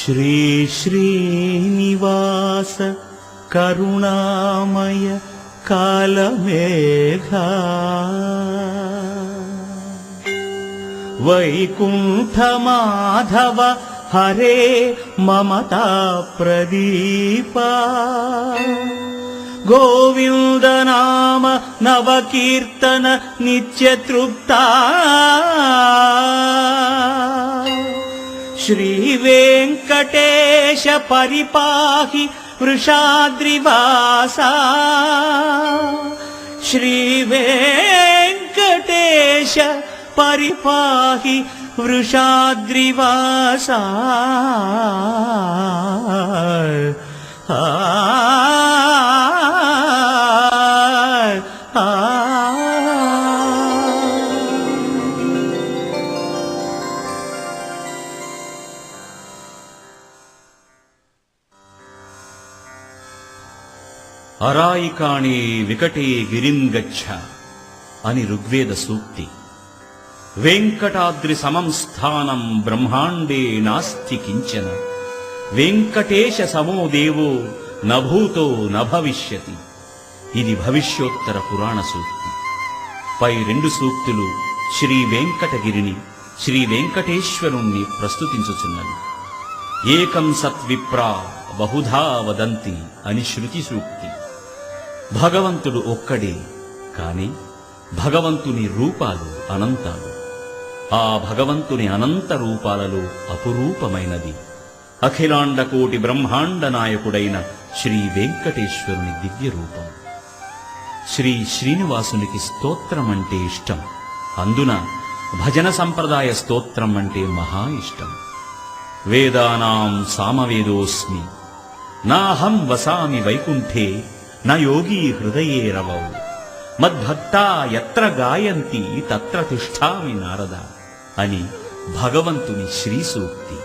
శ్రీ శ్రీనివాస కరుణామయ కాలమేఘా వైకుంఠ మాధవ హరే మమతా ప్రదీపా గోవింద నామ నవకీర్తన నిత్యతృప్తా శ్రీ వెంకటేశ పరిపాహి వృషాద్రివాసా శ్రీ వెంకటేశ పరిపాహి వృషాద్రివాసా అరాయికాణే వికటే గిరిం గచ్చ అని ఋగ్వేద సూక్తి. వెంకటాద్రి సమం స్థానం బ్రహ్మాండే నాస్తి కించన వెంకటేశ సమో దేవో నభూతో నభవిష్యతి. ఇది భవిష్యోత్తర పురాణ సూక్తి. పై రెండు సూక్తులు శ్రీ వెంకటగిరిని, శ్రీ వెంకటేశ్వరుణ్ణి ప్రస్తుతించుచున్నవి. ఏకం సత్విప్రా బహుధా వదంతి అని శృతి సూక్తి. భగవంతుడు ఒక్కడే, కాని భగవంతుని రూపాలు అనంతాలు. ఆ భగవంతుని అనంత రూపాలలో అపురూపమైనది అఖిలాండకోటి బ్రహ్మాండ నాయకుడైన శ్రీ వెంకటేశ్వరుని దివ్య రూపం. శ్రీ శ్రీనివాసునికి స్తోత్రం అంటే ఇష్టం. అందున భజన సంప్రదాయ స్తోత్రం అంటే మహా ఇష్టం. వేదానాం సామవేదోస్మి నాహం వసామి వైకుంఠే న యోగీ హృదయే రవౌ మద్భక్తా యత్ర గాయంతి తత్ర తిష్ఠామి నారద అని భగవంతుని శ్రీ సూక్తి.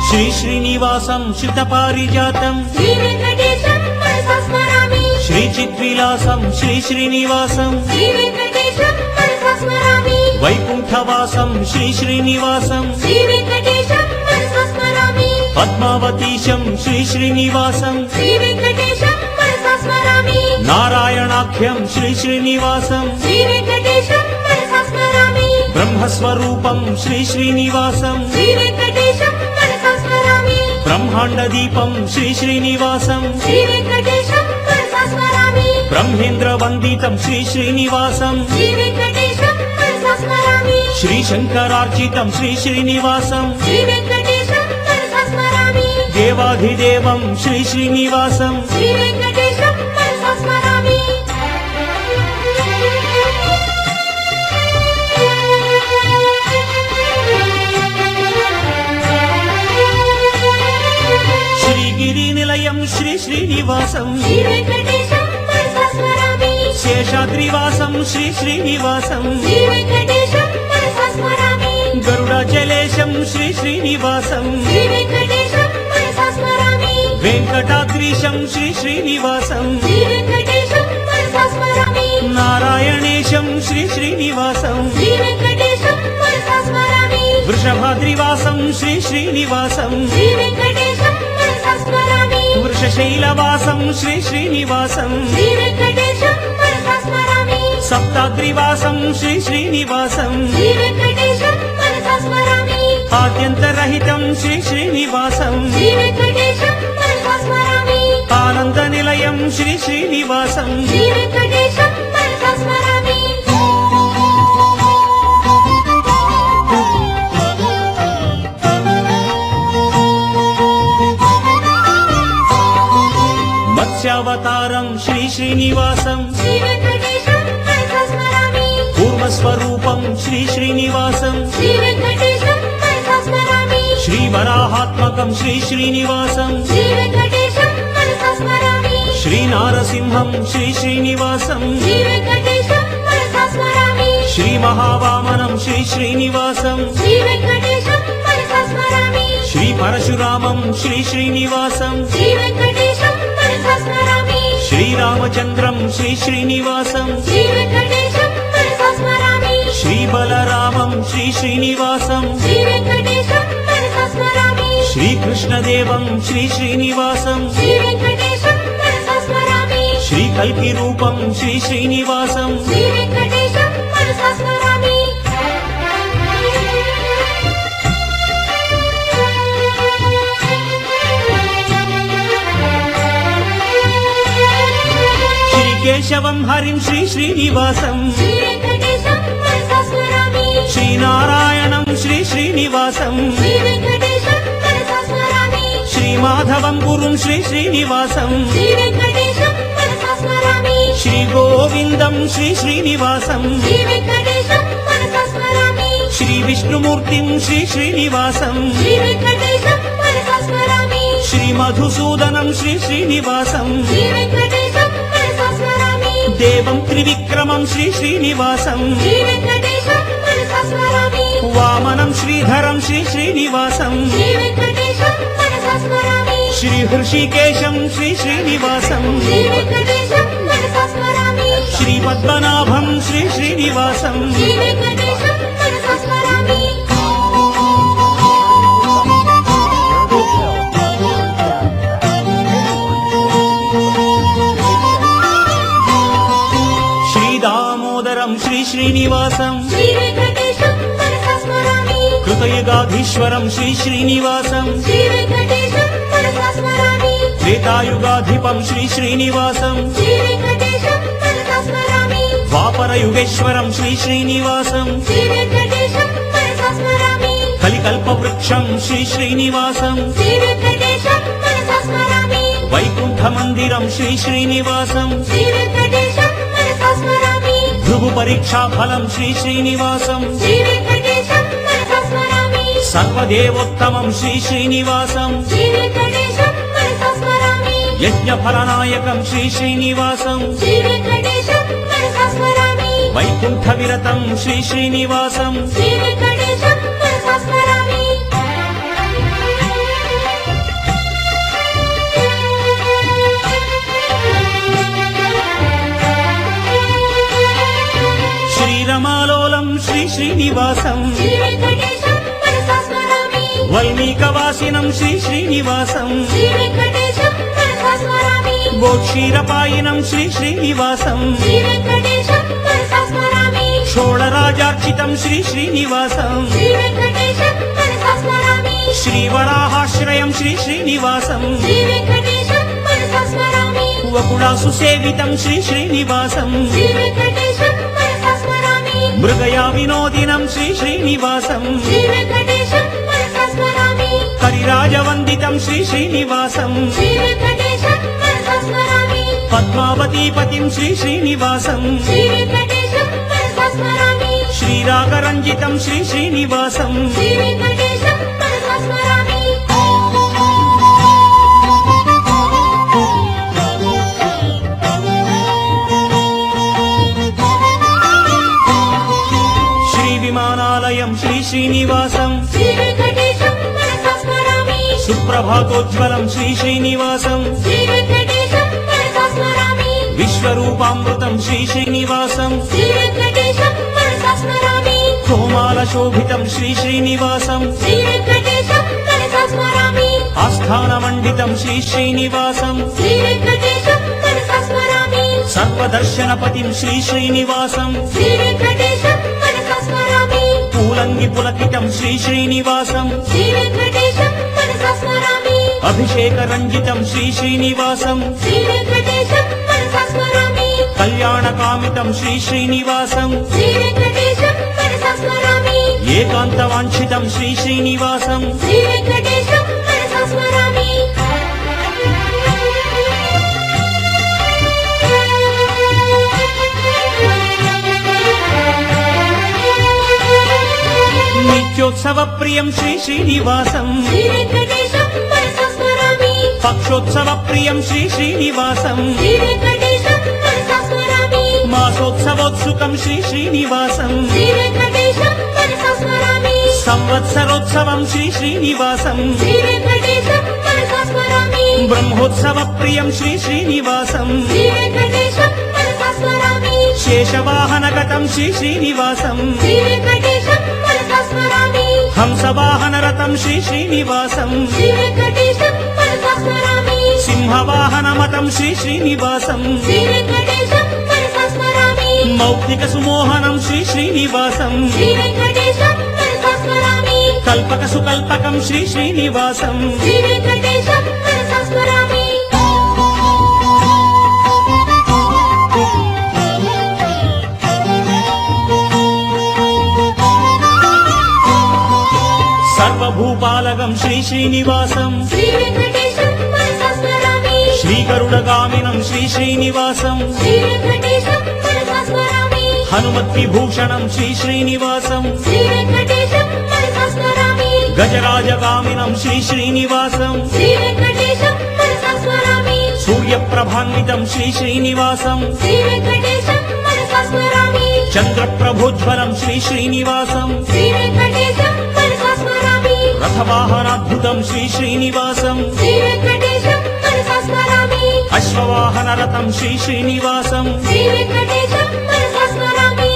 శ్రీ శ్రీనివాసం శ్రితపారిజాతం శ్రీ వెంకటేశం మనసా స్మరామి. శ్రీ చిద్విలాసం శ్రీ శ్రీనివాసం శ్రీ వెంకటేశం మనసా స్మరామి. వైకుంఠవాసం శ్రీ శ్రీనివాసం శ్రీ వెంకటేశం మనసా స్మరామి. పద్మావతీశం శ్రీ శ్రీనివాసం శ్రీ వెంకటేశం మనసా స్మరామి. నారాయణాఖ్యం శ్రీ శ్రీనివాసం శ్రీ వెంకటేశం మనసా స్మరామి. బ్రహ్మస్వరూపం శ్రీ శ్రీనివాసం శ్రీ వెంకటేశం మనసా స్మరామి. బ్రహ్మాండ దీపం శ్రీ శ్రీనివాసం శ్రీ వెంకటేశం మనసా స్మరామి. బ్రహ్మేంద్ర వందితం శ్రీ శ్రీనివాసం శ్రీ వెంకటేశం మనసా స్మరామి. శ్రీ శంకరార్చితం శ్రీ శ్రీనివాసం శ్రీ వెంకటేశం మనసా స్మరామి. దేవాధిదేవం శ్రీ శ్రీనివాసం శ్రీ వెంకటేశం మనసా స్మరామి. శ్రీగిరి నిలయం శ్రీ శ్రీనివాసం శ్రీ వెంకటేశం మనసా స్మరామి. శేషాద్రివాసం శ్రీ శ్రీనివాసం శ్రీ వెంకటేశం మనసా స్మరామి. గరుడజలేశం శ్రీ శ్రీనివాసం శ్రీ వెంకటేశం మనసా స్మరామి. వెంకటాద్రీశం శ్రీ శ్రీనివాసం శ్రీ వెంకటేశం మనసా స్మరామి. నారాయణేశం శ్రీ శ్రీనివాసం శ్రీ వెంకటేశం మనసా స్మరామి. వృషభాద్రివాసం శ్రీ శ్రీనివాసం శ్రీ వెంకటేశం మనసా స్మరామి. వృషశైలవాసం శ్రీ శ్రీనివాసం శ్రీ వెంకటేశం మనసా స్మరామి. సప్తాద్రివాసం శ్రీ శ్రీనివాసం శ్రీ వెంకటేశం మనసా స్మరామి. ఆద్యంతరహితం శ్రీ శ్రీనివాసం శ్రీ వెంకటేశం మనసా స్మరామి. ఆనంద నిలయం శ్రీ శ్రీనివాసం శ్రీ వెంకటేశం మనసా స్మరామి. మత్స్యావతారం శ్రీ శ్రీనివాసం శ్రీ వెంకటేశం మనసా స్మరామి. కూర్మస్వరూపం శ్రీ శ్రీనివాసం శ్రీ వెంకటేశం మనసా స్మరామి. శ్రీ వరాహాత్మకం శ్రీ శ్రీనివాసం శ్రీ వెంకటేశం మనసా స్మరామి. శ్రీ నారసింహం శ్రీ శ్రీనివాసం శ్రీ వెంకటేశం మనసా స్మరామి శ్రీ మహావామనం శ్రీ శ్రీనివాసం శ్రీ వెంకటేశం మనసా స్మరామి శ్రీ పరశురామం శ్రీ శ్రీనివాసం శ్రీ వెంకటేశం మనసా స్మరామి శ్రీరామచంద్రం శ్రీ శ్రీనివాసం శ్రీ వెంకటేశం మనసా స్మరామి శ్రీ బలరామం శ్రీ శ్రీనివాసం శ్రీ వెంకటేశం మనసా స్మరామి శ్రీకృష్ణదేవం శ్రీ శ్రీనివాసం శ్రీ వెంకటేశం మనసా స్మరామి శ్రీ కల్కి రూపం శ్రీ శ్రీనివాసం శ్రీ వెంకటేశం మనసా స్మరామి శ్రీ కేశవం హరిం శ్రీ శ్రీనివాసం శ్రీ వెంకటేశం మనసా స్మరామి శ్రీనారాయణం శ్రీ శ్రీనివాసం శ్రీ వెంకటేశం మనసా స్మరామి శ్రీ మాధవం గురుం శ్రీ శ్రీనివాసం శ్రీ వెంకటేశం మనసా స్మరామి శ్రీ గోవిందం శ్రీ శ్రీనివాసం శ్రీ వెంకటేశం మనసా స్మరామి శ్రీ విష్ణుమూర్తిం శ్రీ శ్రీనివాసం శ్రీ వెంకటేశం మనసా స్మరామి శ్రీ మధుసూదనం శ్రీ శ్రీనివాసం శ్రీ వెంకటేశం మనసా స్మరామి దేవం త్రివిక్రమం శ్రీ శ్రీనివాసం శ్రీ వెంకటేశం మనసా స్మరామి వామనం శ్రీధరం శ్రీ శ్రీనివాసం శ్రీ వెంకటేశం మనసా స్మరామి శ్రీ హృషికేశం శ్రీ శ్రీనివాసం శ్రీ వెంకటేశం మనసా స్మరామి శ్రీ పద్మనాభం శ్రీ శ్రీనివాసం శ్రీ వెంకటేశం మనసా స్మరామి శ్రీ దామోదరం శ్రీ శ్రీనివాసం శ్రీ వెంకటేశం మనసా స్మరామి కృతయుగాధీశ్వరం శ్రీ శ్రీనివాసం శ్రీ వెంకటేశం మనసా స్మరామి త్రేతాయుగాధిపం శ్రీ శ్రీనివాసం శ్రీ వెంకటేశం మనసా స్మరామి ద్వాపరయుగేశ్వరం శ్రీ శ్రీనివాసం శ్రీ వెంకటేశం మనసా స్మరామి కలికల్పవృక్షం శ్రీ శ్రీనివాసం శ్రీ వెంకటేశం మనసా స్మరామి వైకుంఠ మందిరం శ్రీ శ్రీనివాసం శ్రీ వెంకటేశం మనసా స్మరామి భృగు పరీక్షా ఫలం శ్రీ శ్రీనివాసం శ్రీ వెంకటేశం మనసా స్మరామి సర్వదేవోత్తమం శ్రీ శ్రీనివాసం శ్రీ వెంకటేశం మనసా స్మరామి యజ్ఞ ఫలనాయకం శ్రీ శ్రీనివాసం శ్రీ వెంకటేశం మనసా స్మరామి వైకుంఠ విరతం శ్రీ శ్రీనివాసం శ్రీ వెంకటేశం మనసా స్మరామి శ్రీరమాలోలం శ్రీ శ్రీనివాసం శ్రీ వెంకటేశం మనసా స్మరామి వల్మీకవాసినం శ్రీ శ్రీనివాసం శ్రీ వెంకటేశం మనసా స్మరామి గోక్షీరపాయినం శ్రీ శ్రీనివాసం శ్రీ వెంకటేశం మనసా స్మరామి షోడరాజార్చితం శ్రీ శ్రీనివాసం శ్రీ వెంకటేశం మనసా స్మరామి శ్రీవరాహాశ్రయం శ్రీ శ్రీనివాసం శ్రీ వెంకటేశం మనసా స్మరామి వకుడాసు సేవితం శ్రీ శ్రీనివాసం శ్రీ వెంకటేశం మనసా స్మరామి మృగయా వినోదినం శ్రీ శ్రీనివాసం శ్రీ వెంకటేశం మనసా స్మరామి కరిరాజవందితం శ్రీ శ్రీనివాసం శ్రీ వెంకటేశం మనసా స్మరామి పద్మావతీపతిం శ్రీ శ్రీనివాసం శ్రీ వెంకటేశం మనసా స్మరామి శ్రీరాగరంజితం శ్రీ శ్రీనివాసం శ్రీ వెంకటేశం మనసా స్మరామి శ్రీ విమానాలయం శ్రీ శ్రీనివాసం శ్రీ వెంకటేశం మనసా స్మరామి సుప్రభాతోజ్వలం శ్రీ శ్రీనివాసం శ్రీ వెంకటేశం మనసా స్మరామి విశ్వరూపామృతం శ్రీ శ్రీనివాసం శ్రీ వెంకటేశం మనసా స్మరామి కోమాల శోభితం శ్రీ శ్రీనివాసం శ్రీ వెంకటేశం మనసా స్మరామి ఆస్థానమండితం శ్రీ శ్రీనివాసం శ్రీ వెంకటేశం మనసా స్మరామి సర్వదర్శనపతిం శ్రీ శ్రీనివాసం శ్రీ వెంకటేశం మనసా స్మరామి పూలంగి పులకితం శ్రీ శ్రీనివాసం శ్రీ వెంకటేశం మనసా స్మరామి అభిషేక రంజితం శ్రీ శ్రీనివాసం శ్రీ వెంకటేశం మనసా స్మరామి కళ్యాణ కామితం శ్రీ శ్రీనివాసం శ్రీ వెంకటేశం మనసా స్మరామి ఏకాంత వాంఛితం శ్రీ శ్రీనివాసం శ్రీ వెంకటేశం మనసా స్మరామి నిత్యోత్సవ ప్రియం శ్రీ శ్రీనివాసం శ్రీ వెంకటేశం మనసా స్మరామి పక్షోత్సవ ప్రియం శ్రీ శ్రీనివాసం శ్రీ వెంకటేశం మనసా స్మరామి మాసోత్సవోత్సుకం శ్రీ శ్రీనివాసం శ్రీ వెంకటేశం మనసా స్మరామి సంవత్సరోత్సవం శ్రీ శ్రీనివాసం శ్రీ వెంకటేశం మనసా స్మరామి బ్రహ్మోత్సవ ప్రియం శ్రీ శ్రీనివాసం శ్రీ వెంకటేశం మనసా స్మరామి శేషవాహనగతం శ్రీ శ్రీనివాసం శ్రీ వెంకటేశం మనసా స్మరామి హంసవాహనరతం శ్రీ శ్రీనివాసం శ్రీ వెంకటేశం మనసా స్మరామి సింహవాహనమతం శ్రీ శ్రీనివాసం శ్రీ వెంకటేశం మనసా స్మరామి మౌక్తిక సుమోహనం శ్రీ శ్రీనివాసం శ్రీ వెంకటేశం మనసా స్మరామి కల్పక సుకల్పకం శ్రీ శ్రీనివాసం శ్రీ వెంకటేశం మనసా స్మరామి సర్వభూపాలకం శ్రీ శ్రీనివాసం శ్రీ వెంకటేశం మనసా స్మరామి శ్రీ గరుడగామినం శ్రీ శ్రీనివాసం శ్రీ వెంకటేశం మనసా స్మరామి హనుమద్విభూషణం శ్రీ శ్రీనివాసం శ్రీ వెంకటేశం మనసా స్మరామి గజరాజగామినం శ్రీ శ్రీనివాసం శ్రీ వెంకటేశం మనసా స్మరామి సూర్యప్రభాన్వితం శ్రీ శ్రీనివాసం శ్రీ వెంకటేశం మనసా స్మరామి చంద్రప్రభోజ్వలం శ్రీ శ్రీనివాసం శ్రీ వెంకటేశం మనసా స్మరామి రథవాహనాద్భుతం శ్రీ శ్రీనివాసం శ్రీ వెంకటేశం మనసా స్మరామి అశ్వవాహనరథం శ్రీ శ్రీనివాసం శ్రీ వెంకటేశం మనసా స్మరామి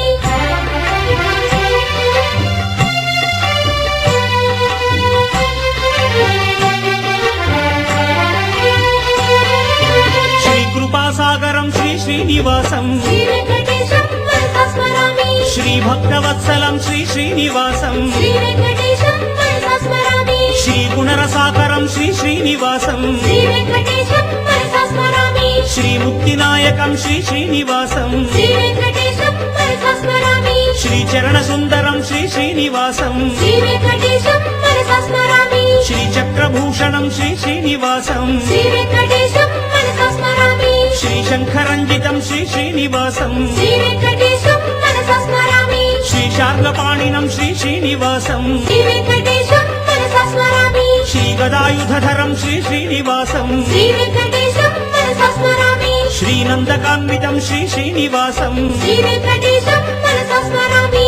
శ్రీ కృపాసాగరం శ్రీ శ్రీనివాసం శ్రీ వెంకటేశం మనసా స్మరామి శ్రీ భక్తవత్సలం శ్రీ శ్రీనివాసం శ్రీ వెంకటేశం మనసా స్మరామి శ్రీ గుణరసాకరం శ్రీ శ్రీనివాసం శ్రీ వెంకటేశం మనసా స్మరామి శ్రీ ముక్తినాయకం శ్రీ శ్రీనివాసం శ్రీ వెంకటేశం మనసా స్మరామి శ్రీ చరణ సుందరం శ్రీ శ్రీనివాసం శ్రీ వెంకటేశం మనసా స్మరామి శ్రీ చక్రభూషణం శ్రీ శ్రీనివాసం శ్రీ వెంకటేశం మనసా స్మరామి శ్రీ శంఖరంజితం శ్రీ శ్రీనివాసం శ్రీ వెంకటేశం మనసా స్మరామి శ్రీ శార్గపాణినం శ్రీ శ్రీనివాసం శ్రీ వెంకటేశం మనసా స్మరామి శ్రీ గదాయుధరం శ్రీ శ్రీనివాసం శ్రీ వెంకటేశం మనసా స్మరామి శ్రీ నందకాన్వితం శ్రీ శ్రీనివాసం శ్రీ వెంకటేశం మనసా స్మరామి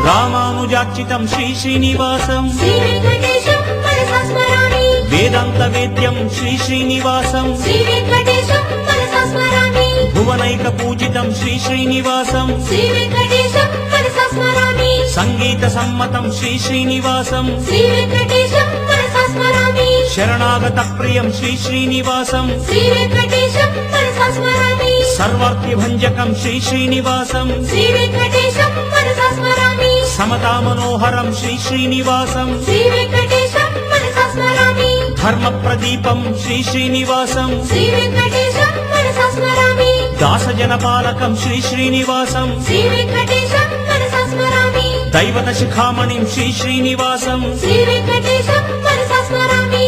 రామానుజార్చితం శ్రీ శ్రీనివాసం శ్రీ వెంకటేశం మనసా స్మరామి వేదాంత వేద్యం శ్రీ శ్రీనివాసం శ్రీ వెంకటేశం మనసా స్మరామి భువనైక పూజితం శ్రీ శ్రీనివాసం శ్రీ వెంకటేశం మనసా స్మరామి సంగీత సమ్మతం శ్రీ శ్రీనివాసం శ్రీ వెంకటేశం మనసా స్మరామి శరణాగత ప్రియం శ్రీ శ్రీనివాసం శ్రీ వెంకటేశం మనసా స్మరామి సర్వార్థిభంజకం శ్రీ శ్రీనివాసం శ్రీ వెంకటేశం మనసా స్మరామి సమతా మనోహరం శ్రీ శ్రీనివాసం శ్రీ వెంకటేశం మనసా స్మరామి ధర్మ ప్రదీపం శ్రీ శ్రీనివాసం శ్రీ వెంకటేశం మనసా స్మరామి దాసజన పాలకం శ్రీ శ్రీనివాసం శ్రీ వెంకటేశం మనసా స్మరామి దైవత శిఖామణిం శ్రీ శ్రీనివాసం శ్రీ వెంకటేశం మనసా స్మరామి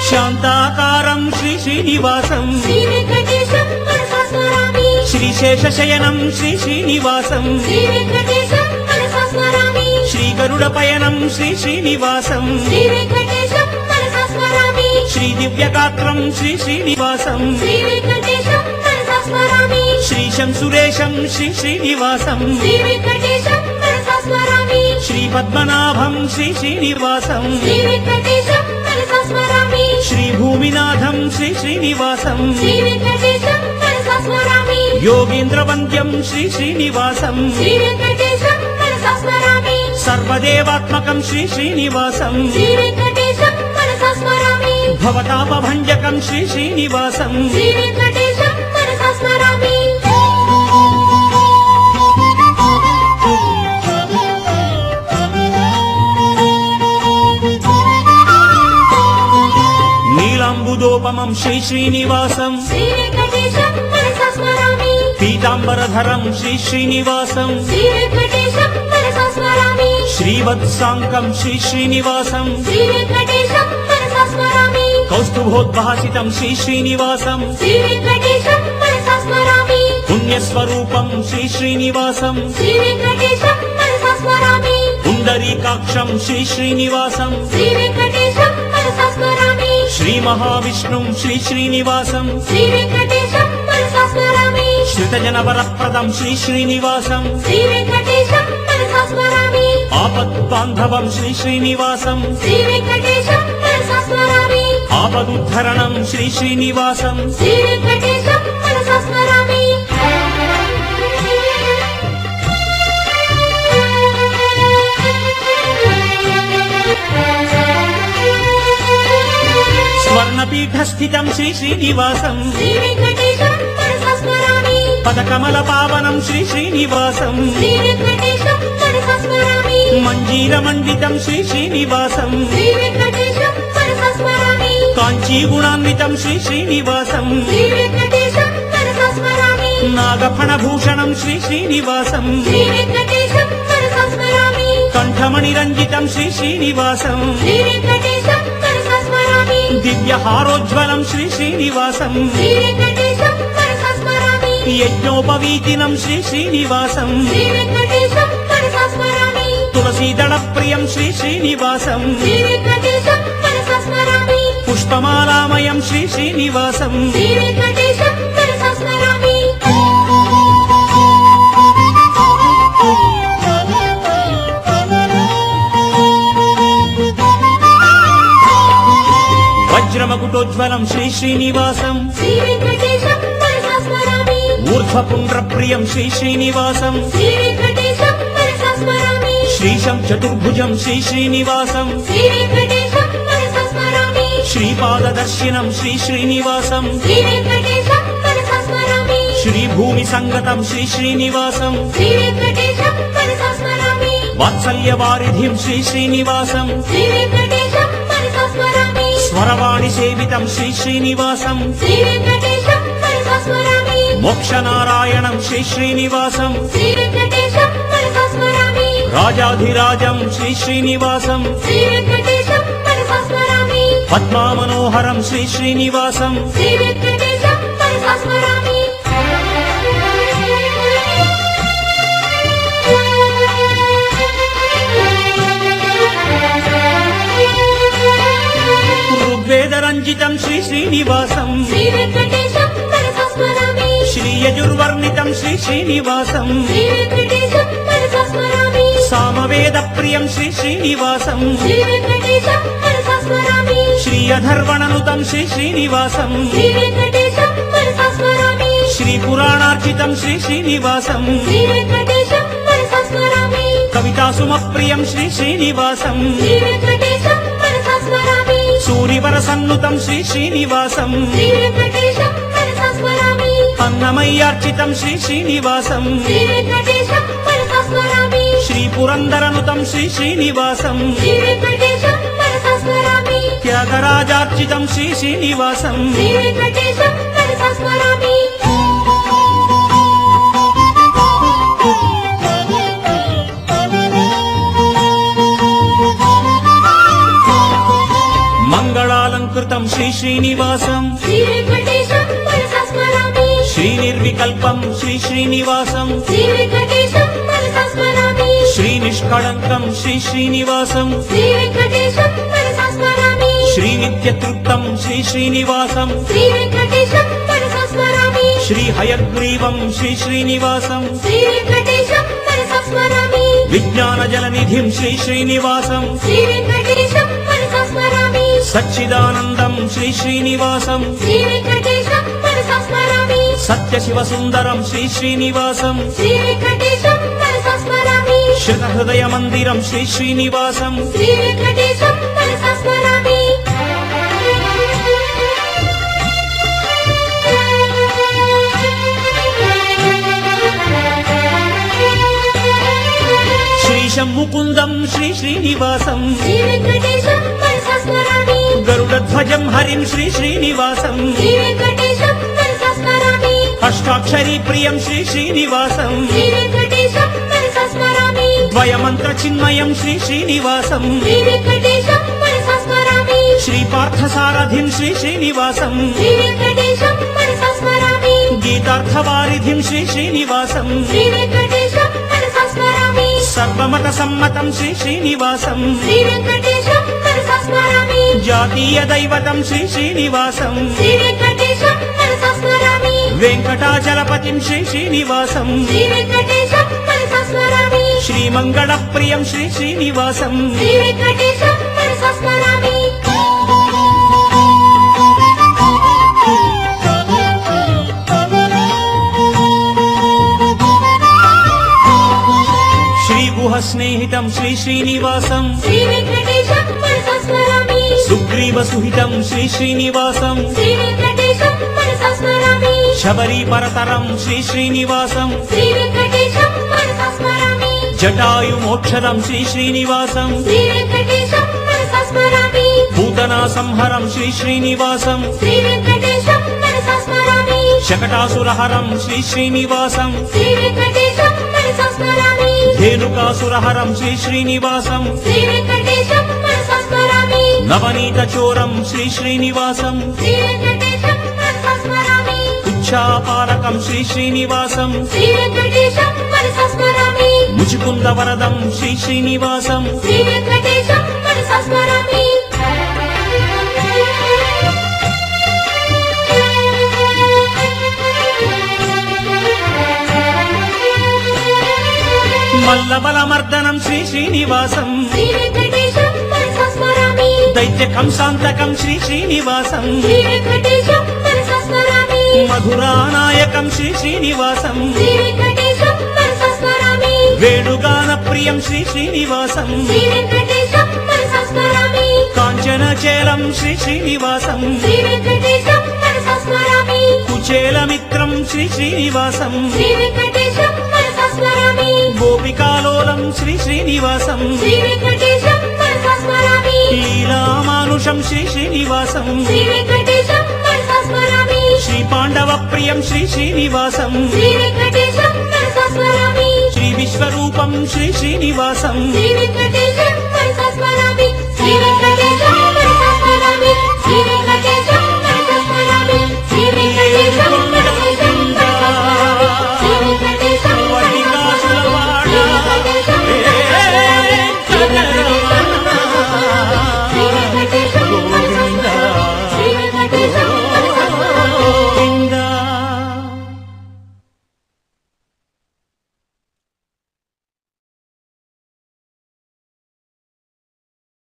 శాంతాకారం శ్రీ శ్రీనివాసం శ్రీ వెంకటేశం మనసా స్మరామి శ్రీ శేషశయనం శ్రీ శ్రీనివాసం శ్రీ వెంకటేశం మనసా స్మరామి శ్రీ గరుడ పయనం శ్రీ శ్రీనివాసం శ్రీ వెంకటేశం మనసా స్మరామి శ్రీ దివ్యగాత్రం శ్రీ శ్రీనివాసం శ్రీ వెంకటేశం మనసా స్మరామి శ్రీశం సురేశం శ్రీ శ్రీనివాసం శ్రీ వెంకటేశం మనసా స్మరామి శ్రీ పద్మనాభం శ్రీ శ్రీనివాసం శ్రీ వెంకటేశం మనసా స్మరామి శ్రీ భూమినాథం శ్రీ శ్రీనివాసం శ్రీ వెంకటేశం మనసా స్మరామి యోగేంద్ర వంద్యం శ్రీ శ్రీనివాసం శ్రీ వెంకటేశం మనసా స్మరామి సర్వదేవాత్మకం శ్రీ శ్రీనివాసం శ్రీ వెంకటేశం మనసా స్మరామి భవతాపభంజకం శ్రీ శ్రీనివాసం శ్రీ వెంకటేశం మనసా స్మరామి నీలాంబుదోపమం శ్రీ శ్రీనివాసం శ్రీ వెంకటేశం మనసా స్మరామి పీతాంబరధరం శ్రీ శ్రీనివాసం శ్రీ వెంకటేశం మనసా స్మరామి శ్రీవత్సాంకం శ్రీ శ్రీనివాసం శ్రీ వెంకటేశం మనసా స్మరామి కౌస్తుభోద్భాసితం శ్రీ శ్రీనివాసం శ్రీ వెంకటేశం మనసా స్మరామి పుణ్యస్వరూపం శ్రీ శ్రీనివాసం శ్రీ వెంకటేశం మనసా స్మరామి పుండరీకాక్షం శ్రీ శ్రీనివాసం శ్రీ వెంకటేశం మనసా స్మరామి శ్రీ మహావిష్ణుం శ్రీ శ్రీనివాసం శ్రీ వెంకటేశం మనసా స్మరామి శ్రుతజన వరప్రదం శ్రీ శ్రీనివాసం శ్రీ వెంకటేశం మనసా స్మరామి ఆపద్బాంధవం శ్రీ శ్రీనివాసం శ్రీ వెంకటేశం మనసా స్మరామి ఆపదుద్ధరణం శ్రీ శ్రీనివాసం శ్రీ వెంకటేశం మనసా స్మరామి స్వర్ణపీఠస్థితం శ్రీ శ్రీనివాసం శ్రీ వెంకటేశం మనసా స్మరామి పదకమల పావనం శ్రీ శ్రీనివాసం శ్రీ వెంకటేశం మనసా స్మరామి మంజీరమండితం శ్రీ శ్రీనివాసం శ్రీ వెంకటేశం మనసా స్మరామి కాంచీగుణాన్వితం శ్రీ శ్రీనివాసం శ్రీ వెంకటేశం మనసా స్మరామి నాగఫణభూషణం శ్రీ శ్రీనివాసం శ్రీ వెంకటేశం మనసా స్మరామి కంఠమణిరంజితం శ్రీ శ్రీనివాసం శ్రీ వెంకటేశం మనసా స్మరామి దివ్యహారోజ్వలం శ్రీ శ్రీనివాసం శ్రీ వెంకటేశం మనసా స్మరామి యజ్ఞోపవీతినం శ్రీ శ్రీనివాసం శ్రీ వెంకటేశం మనసా స్మరామి తులసీదళ ప్రియం శ్రీ శ్రీనివాసం శ్రీ వెంకటేశం మనసా స్మరామి పుష్పమాలామయం శ్రీ శ్రీనివాసం శ్రీ వెంకటేశం మనసా స్మరామి వజ్రమకుటోజ్వలం శ్రీ శ్రీనివాసం శ్రీ వెంకటేశం మనసా స్మరామి ఊర్ధ్వపుండ్ర ప్రియం శ్రీ శ్రీనివాసం శ్రీ వెంకటేశం మనసా స్మరామి శ్రీశం చతుర్భుజం శ్రీ శ్రీనివాసం శ్రీ వెంకటేశం మనసా స్మరామి శ్రీపాదదర్శినం శ్రీ శ్రీనివాసం శ్రీ వెంకటేశం మనసా స్మరామి శ్రీభూమి సంగతం శ్రీ శ్రీనివాసం శ్రీ వెంకటేశం మనసా స్మరామి వాత్సల్యవారిధిం శ్రీ శ్రీనివాసం శ్రీ వెంకటేశం మనసా స్మరామి స్వరవాణి సేవితం శ్రీ శ్రీనివాసం శ్రీ వెంకటేశం మనసా స్మరామి మోక్షనారాయణం శ్రీ శ్రీనివాసం శ్రీ వెంకటేశం మనసా స్మరామి రాజాధిరాజం శ్రీ శ్రీనివాసం శ్రీ వెంకటేశం మనసా స్మరామి పద్మామనోహరం శ్రీ శ్రీనివాసం శ్రీ వెంకటేశం మనసా స్మరామి ఋగ్వేదరంజితం శ్రీ శ్రీనివాసం శ్రీ వెంకటేశం మనసా స్మరామి శ్రీయజుర్వర్ణితం శ్రీ శ్రీనివాసం శ్రీ వెంకటేశం మనసా స్మరామి సామవేద ప్రియం శ్రీ శ్రీనివాసం శ్రీ వెంకటేశం మనసా స్మరామి శ్రీయధర్వణనుతం శ్రీ శ్రీనివాసం శ్రీ వెంకటేశం మనసా స్మరామి శ్రీపురాణార్చితం శ్రీ శ్రీనివాసం శ్రీ వెంకటేశం మనసా స్మరామి కవితాసుమప్రియం శ్రీ శ్రీనివాసం శ్రీ వెంకటేశం మనసా స్మరామి సూరివరసన్నుతం శ్రీ శ్రీనివాసం శ్రీ వెంకటేశం మనసా స్మరామి అన్నమయ్యార్చితం శ్రీ శ్రీనివాసం శ్రీ వెంకటేశం మనసా స్మరామి శ్రీపురందరనుతం శ్రీ శ్రీనివాసం శ్రీ వెంకటేశం మనసా స్మరామి త్యాగరాజార్చితం శ్రీ శ్రీనివాసం శ్రీ వెంకటేశం మనసా స్మరామి మంగళాలంకృతం శ్రీ శ్రీనివాసం శ్రీ వెంకటేశం మనసా స్మరామి శ్రీనిర్వికల్పం శ్రీ శ్రీనివాసం శ్రీ వెంకటేశం మనసా స్మరామి శ్రీనిష్కళంకం శ్రీ శ్రీనివాసం శ్రీ వెంకటేశం మనసా స్మరామి శ్రీనిత్యతృప్తం శ్రీ శ్రీనివాసం శ్రీ వెంకటేశం మనసా స్మరామి శ్రీహయగ్రీవం శ్రీ శ్రీనివాసం శ్రీ వెంకటేశం మనసా స్మరామి విజ్ఞానజలనిధిం శ్రీ శ్రీనివాసం శ్రీ వెంకటేశం మనసా స్మరామి సచ్చిదానందం శ్రీ శ్రీనివాసం శ్రీ వెంకటేశం మనసా స్మరామి సత్యశివసుందరం శ్రీ శ్రీనివాసం శ్రీ వెంకటేశం మనసా స్మరామి శృతహృదయ మందిరం శ్రీ శ్రీనివాసం శ్రీ వెంకటేశం మనసా స్మరామి శ్రీశం ముకుందం శ్రీ శ్రీనివాసం శ్రీ వెంకటేశం మనసా స్మరామి గరుడధ్వజం హరిం శ్రీ శ్రీనివాసం శ్రీ వెంకటేశం మనసా స్మరామి అష్టాక్షరీ ప్రియం శ్రీ శ్రీనివాసం శ్రీ వెంకటేశం మనసా స్మరామి ద్వయమంత్ర చిన్మయం శ్రీ శ్రీనివాసం శ్రీ వెంకటేశం మనసా స్మరామి శ్రీ పార్థసారథిం శ్రీ శ్రీనివాసం శ్రీ వెంకటేశం మనసా స్మరామి గీతార్థవారిధిం శ్రీ శ్రీనివాసం శ్రీ వెంకటేశం మనసా స్మరామి సర్వమత సమ్మతం శ్రీ శ్రీనివాసం శ్రీ వెంకటేశం మనసా స్మరామి జాతీయ దైవతం శ్రీ శ్రీనివాసం శ్రీ వెంకటేశం మనసా స్మరామి వెంకటాచలపతిం శ్రీ శ్రీనివాసం శ్రీ వెంకటేశం మనసా స్మరామి శ్రీమంగళ ప్రియం శ్రీ శ్రీనివాసం శ్రీ వెంకటేశం మనసా స్మరామి శ్రీ గుహ స్నేహితం శ్రీ శ్రీనివాసం శ్రీ వెంకటేశం మనసా స్మరామి సుగ్రీవ సుహితం శ్రీ శ్రీనివాసం శ్రీ వెంకటేశం మనసా స్మరామి శబరి పరతరం శ్రీ శ్రీనివాసం శ్రీ వెంకటేశం మనసా స్మరామి జటాయు మోక్షదం శ్రీ శ్రీనివాసం శ్రీ వెంకటేశం మనసా స్మరామి భూతనా సంహరం శ్రీ శ్రీనివాసం శ్రీ వెంకటేశం మనసా స్మరామి శకటాసురహరం శ్రీ శ్రీనివాసం శ్రీ వెంకటేశం మనసా స్మరామి ధేనుకాసురహరం శ్రీ శ్రీనివాసం శ్రీ వెంకటేశం మనసా స్మరామి నవనీత చోరం శ్రీ శ్రీనివాసం శ్రీ వెంకటేశం మనసా స్మరామి ఉచ్చాపాలకం శ్రీ శ్రీనివాసం శ్రీ వెంకటేశం మనసా స్మరామి ముచికుంద వరదం శ్రీ శ్రీనివాసం శ్రీ వెంకటేశం మనసా స్మరామి మల్లబలమర్దనం శ్రీ శ్రీనివాసం శ్రీ వెంకటేశం మనసా స్మరామి దైత్య కంసాంతకం శ్రీ శ్రీనివాసం శ్రీ వెంకటేశం మనసా స్మరామి మధురానాయకం శ్రీ శ్రీనివాసం శ్రీ వెంకటేశం మనసా స్మరామి వేణుగాన ప్రియం శ్రీ శ్రీనివాసం శ్రీ వెంకటేశం మనసా స్మరామి కాంచనచేలం శ్రీ శ్రీనివాసం శ్రీ వెంకటేశం మనసా స్మరామి కుచేలమిత్రం శ్రీ శ్రీనివాసం శ్రీ వెంకటేశం మనసా స్మరామి గోపికాలోలం శ్రీ శ్రీనివాసం శ్రీ వెంకటేశం మనసా స్మరామి లీలామానుషం శ్రీ శ్రీనివాసం శ్రీ వెంకటేశం మనసా స్మరామి శ్రీ పాండవ ప్రియం శ్రీ శ్రీనివాసం శ్రీ వెంకటేశం మనసా స్మరామి శ్రీ విశ్వరూపం శ్రీ శ్రీనివాసం శ్రీ వెంకటేశం మనసా స్మరామి